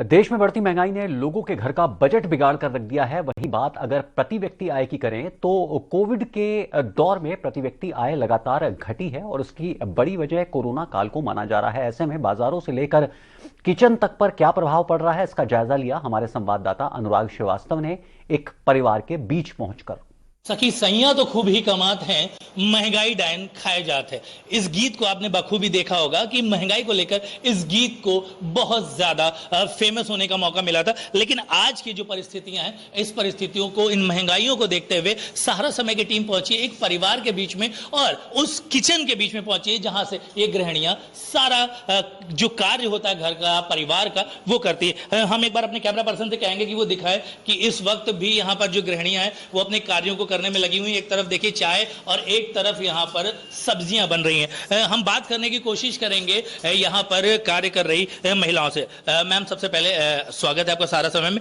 देश में बढ़ती महंगाई ने लोगों के घर का बजट बिगाड़ कर रख दिया है। वही बात अगर प्रति व्यक्ति आय की करें तो कोविड के दौर में प्रति व्यक्ति आय लगातार घटी है और उसकी बड़ी वजह कोरोना काल को माना जा रहा है। ऐसे में बाजारों से लेकर किचन तक पर क्या प्रभाव पड़ रहा है, इसका जायजा लिया हमारे संवाददाता अनुराग श्रीवास्तव ने एक परिवार के बीच पहुंचकर। सखी सैया तो खूब ही कमात हैं, महंगाई डायन खाए जात है। इस गीत को आपने बखूबी देखा होगा कि महंगाई को लेकर इस गीत को बहुत ज्यादा फेमस होने का मौका मिला था। लेकिन आज की जो परिस्थितियां हैं, इस परिस्थितियों को, इन महंगाइयों को देखते हुए सहारा समय की टीम पहुंची एक परिवार के बीच में और उस किचन के बीच में पहुंची जहां से ये गृहिणियां सारा जो कार्य होता है घर का, परिवार का, वो करती है। हम एक बार अपने कैमरा पर्सन से कहेंगे कि वो दिखाए कि इस वक्त भी यहाँ पर जो गृहिणियां हैं वो अपने कार्यों को करने में लगी हुई। एक तरफ देखिए चाय और एक तरफ यहां पर सब्जियां बन रही हैं। हम बात करने की कोशिश करेंगे यहां पर कार्य कर रही महिलाओं से। मैम, सबसे पहले स्वागत है आपका सारा समय में।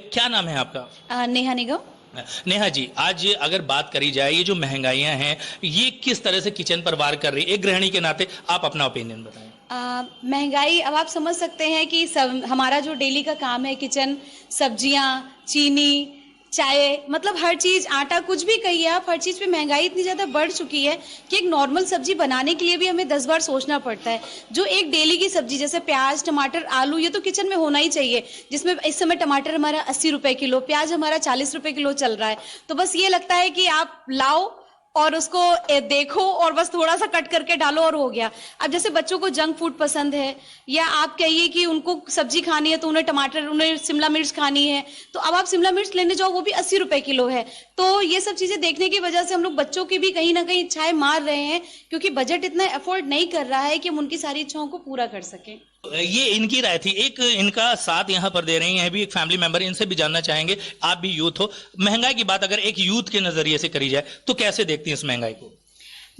क्या नाम है आपका? नेहा निगम। नेहा जी, आज अगर बात करी जाए ये जो महंगाइयां हैं ये किस तरह से किचन पर वार कर रही है, एक गृहिणी के नाते आप अपना ओपिनियन बताएं। महंगाई, अब आप समझ सकते हैं कि हमारा जो डेली का काम है, किचन, सब्जियां, चीनी, चाय, मतलब हर चीज, आटा, कुछ भी कहिए आप, हर चीज पे महंगाई इतनी ज्यादा बढ़ चुकी है कि एक नॉर्मल सब्जी बनाने के लिए भी हमें 10 बार सोचना पड़ता है। जो एक डेली की सब्जी जैसे प्याज, टमाटर, आलू, ये तो किचन में होना ही चाहिए, जिसमें इस समय टमाटर हमारा 80 रुपए किलो, प्याज हमारा 40 रुपए किलो चल रहा है। तो बस ये लगता है कि आप लाओ और उसको देखो और बस थोड़ा सा कट करके डालो और हो गया। अब जैसे बच्चों को जंक फूड पसंद है, या आप कहिए कि उनको सब्जी खानी है तो उन्हें टमाटर, उन्हें शिमला मिर्च खानी है, तो अब आप शिमला मिर्च लेने जाओ, वो भी 80 रुपए किलो है। तो ये सब चीजें देखने की वजह से हम लोग बच्चों की भी कहीं ना कहीं इच्छाएं मार रहे हैं, क्योंकि बजट इतना अफोर्ड नहीं कर रहा है कि हम उनकी सारी इच्छाओं को पूरा कर सकें। ये इनकी राय थी। एक इनका साथ यहाँ पर दे रही हैं भी एक फैमिली मेंबर, इनसे भी जानना चाहेंगे। आप भी यूथ हो, महंगाई की बात अगर एक यूथ के नजरिए से करी जाए तो कैसे देखती हैं इस महंगाई को?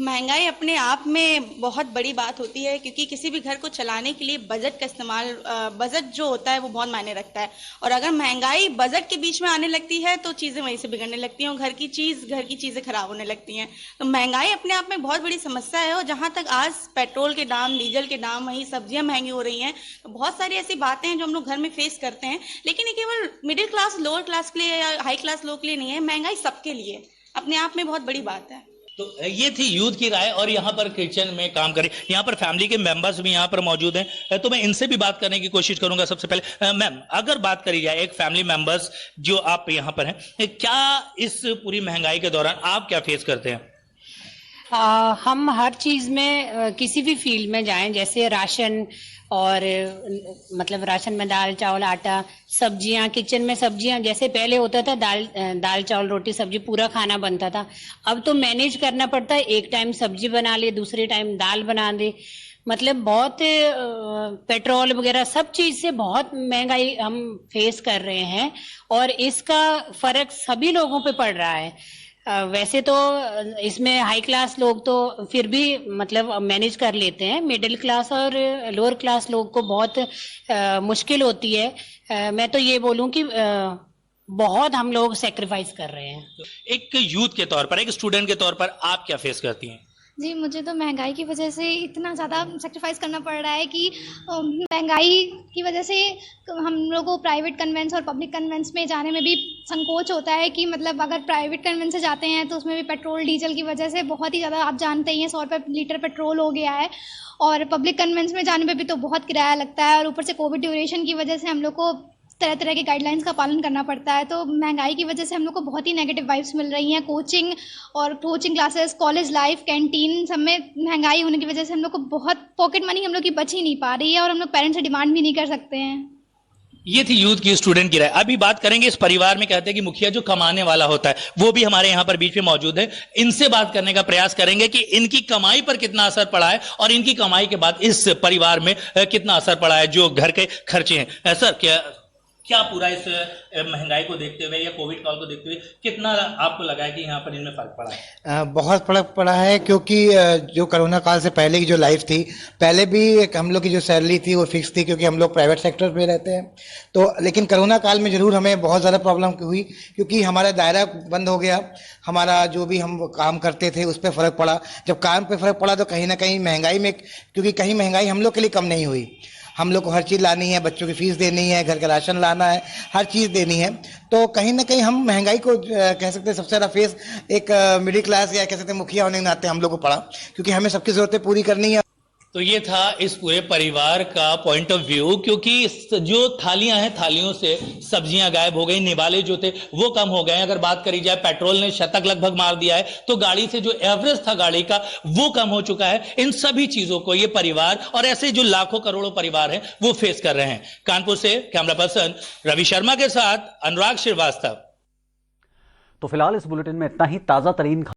महंगाई अपने आप में बहुत बड़ी बात होती है, क्योंकि किसी भी घर को चलाने के लिए बजट का इस्तेमाल, बजट जो होता है वो बहुत मायने रखता है। और अगर महंगाई बजट के बीच में आने लगती है तो चीजें वहीं से बिगड़ने लगती हैं और घर की चीजें खराब होने लगती हैं। तो महंगाई अपने आप में बहुत बड़ी समस्या है। और जहां तक आज पेट्रोल के दाम, डीजल के दाम, वहीं सब्जियां महंगी हो रही हैं, तो बहुत सारी ऐसी बातें हैं जो हम लोग घर में फेस करते हैं। लेकिन ये केवल मिडिल क्लास, लोअर क्लास के लिए या हाई क्लास लोग के लिए नहीं है, महंगाई सबके लिए अपने आप में बहुत बड़ी बात है। तो ये थी यूथ की राय। और यहाँ पर किचन में काम करें, यहाँ पर फैमिली के मेंबर्स भी यहाँ पर मौजूद हैं, तो मैं इनसे भी बात करने की कोशिश करूंगा। सबसे पहले मैम, अगर बात करी जाए एक फैमिली मेंबर्स जो आप यहाँ पर हैं, क्या इस पूरी महंगाई के दौरान आप क्या फेस करते हैं? हम हर चीज में, किसी भी फील्ड में जाएं, जैसे राशन और मतलब राशन में दाल, चावल, आटा, सब्जियां, किचन में सब्जियां, जैसे पहले होता था दाल चावल रोटी सब्जी पूरा खाना बनता था, अब तो मैनेज करना पड़ता है। एक टाइम सब्जी बना ले, दूसरे टाइम दाल बना दे, मतलब बहुत पेट्रोल वगैरह सब चीज से बहुत महंगाई हम फेस कर रहे हैं और इसका फर्क सभी लोगों पे पड़ रहा है। वैसे तो इसमें हाई क्लास लोग तो फिर भी मतलब मैनेज कर लेते हैं, मिडिल क्लास और लोअर क्लास लोग को बहुत मुश्किल होती है। मैं तो ये बोलूं कि बहुत हम लोग सेक्रीफाइस कर रहे हैं। एक यूथ के तौर पर, एक स्टूडेंट के तौर पर आप क्या फेस करती हैं? जी, मुझे तो महंगाई की वजह से इतना ज़्यादा सेक्रीफाइस करना पड़ रहा है कि महंगाई की वजह से हम लोगों को प्राइवेट कन्वेंस और पब्लिक कन्वेंस में जाने में भी संकोच होता है कि मतलब अगर प्राइवेट कन्वेंस से जाते हैं तो उसमें भी पेट्रोल डीजल की वजह से बहुत ही ज़्यादा, आप जानते ही हैं, 100 रुपये लीटर पेट्रोल हो गया है। और पब्लिक कन्वेंस में जाने में भी तो बहुत किराया लगता है और ऊपर से कोविड ड्यूरेशन की वजह से हम लोग को तरह तरह के गाइडलाइंस का पालन करना पड़ता है। तो महंगाई की वजह से हम लोग को बहुत ही नेगेटिव वाइब्स मिल रही हैं। कोचिंग और coaching classes, college life, canteen, सब में महंगाई होने की वजह से हम लोग को बहुत पॉकेट मनी हम लोग की बच ही नहीं पा रही है और हम लोग पेरेंट्स से डिमांड भी नहीं कर सकते हैं। ये थी यूथ की, स्टूडेंट की राय। अभी बात करेंगे इस परिवार में, कहते हैं कि मुखिया जो कमाने वाला होता है वो भी हमारे यहाँ पर बीच में मौजूद है। इनसे बात करने का प्रयास करेंगे कि इनकी कमाई पर कितना असर पड़ा है और इनकी कमाई के बाद इस परिवार में कितना असर पड़ा है, जो घर के खर्चे हैं। सर, क्या पूरा इस महंगाई को देखते हुए या कोविड काल को देखते हुए कितना आपको लगा है कि यहाँ पर इनमें फर्क पड़ा है? बहुत फर्क पड़ा है, क्योंकि जो कोरोना काल से पहले की जो लाइफ थी, पहले भी हम लोग की जो सैलरी थी वो फिक्स थी, क्योंकि हम लोग प्राइवेट सेक्टर में रहते हैं। तो लेकिन कोरोना काल में जरूर हमें बहुत ज़्यादा प्रॉब्लम हुई, क्योंकि हमारा दायरा बंद हो गया, हमारा जो भी हम काम करते थे उस पर फ़र्क पड़ा। जब काम पे फ़र्क पड़ा तो कहीं ना कहीं महंगाई में, क्योंकि कहीं महंगाई हम लोग के लिए कम नहीं हुई, हम लोग को हर चीज़ लानी है, बच्चों की फीस देनी है, घर का राशन लाना है, हर चीज़ देनी है। तो कहीं ना कहीं हम महंगाई को कह सकते हैं सबसे ज़्यादा फेस एक मिडिल क्लास या कह सकते हैं मुखिया होने के नाते हम लोग को पड़ा, क्योंकि हमें सबकी ज़रूरतें पूरी करनी है। तो ये था इस पूरे परिवार का पॉइंट ऑफ व्यू, क्योंकि जो थालियां हैं, थालियों से सब्जियां गायब हो गई, निवाले जो थे वो कम हो गए। अगर बात करी जाए, पेट्रोल ने शतक लगभग मार दिया है, तो गाड़ी से जो एवरेज था गाड़ी का वो कम हो चुका है। इन सभी चीजों को ये परिवार और ऐसे जो लाखों करोड़ों परिवार हैं वो फेस कर रहे हैं। कानपुर से कैमरा पर्सन रवि शर्मा के साथ अनुराग श्रीवास्तव। तो फिलहाल इस बुलेटिन में इतना ही। ताजा तरीन